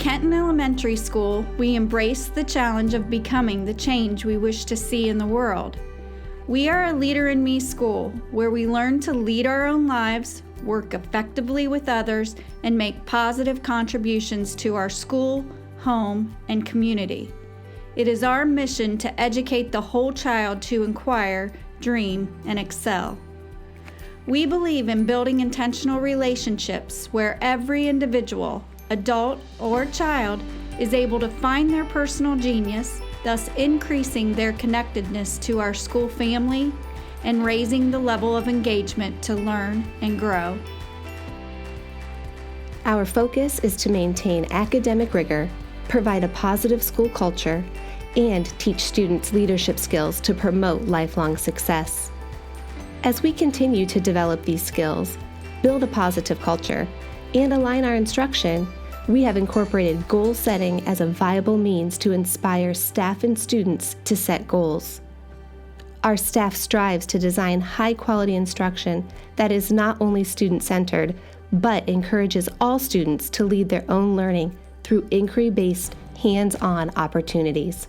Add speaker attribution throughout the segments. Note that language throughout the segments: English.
Speaker 1: Kenton Elementary School, we embrace the challenge of becoming the change we wish to see in the world. We are a Leader in Me school where we learn to lead our own lives, work effectively with others, and make positive contributions to our school, home, and community. It is our mission to educate the whole child to inquire, dream, and excel. We believe in building intentional relationships where every individual, adult or child, is able to find their personal genius, thus increasing their connectedness to our school family and raising the level of engagement to learn and grow.
Speaker 2: Our focus is to maintain academic rigor, provide a positive school culture, and teach students leadership skills to promote lifelong success. As we continue to develop these skills, build a positive culture, and align our instruction, we have incorporated goal setting as a viable means to inspire staff and students to set goals. Our staff strives to design high-quality instruction that is not only student-centered, but encourages all students to lead their own learning through inquiry-based, hands-on opportunities.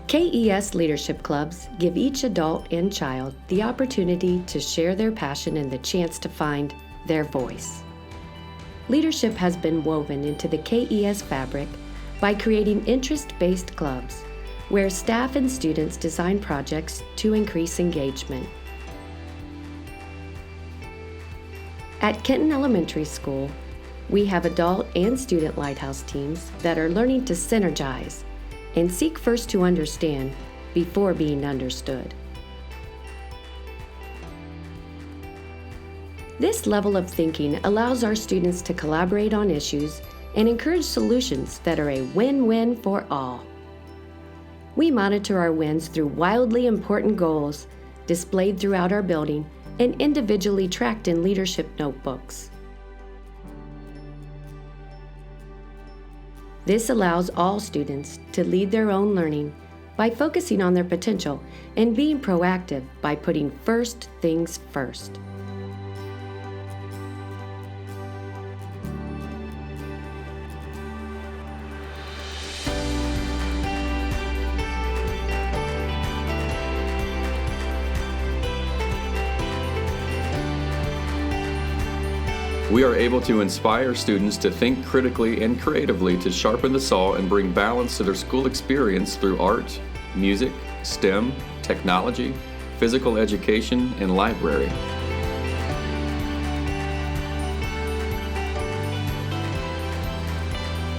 Speaker 3: KES Leadership Clubs give each adult and child the opportunity to share their passion and the chance to find their voice. Leadership has been woven into the KES fabric by creating interest-based clubs, where staff and students design projects to increase engagement. At Kenton Elementary School, we have adult and student lighthouse teams that are learning to synergize and seek first to understand before being understood. This level of thinking allows our students to collaborate on issues and encourage solutions that are a win-win for all. We monitor our wins through wildly important goals displayed throughout our building and individually tracked in leadership notebooks. This allows all students to lead their own learning by focusing on their potential and being proactive by putting first things first.
Speaker 4: We are able to inspire students to think critically and creatively to sharpen the saw and bring balance to their school experience through art, music, STEM, technology, physical education, and library.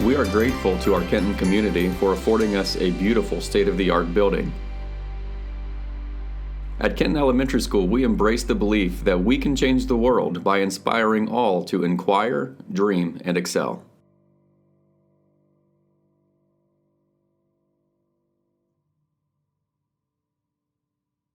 Speaker 4: We are grateful to our Kenton community for affording us a beautiful state-of-the-art building. At Kenton Elementary School, we embrace the belief that we can change the world by inspiring all to inquire, dream, and excel.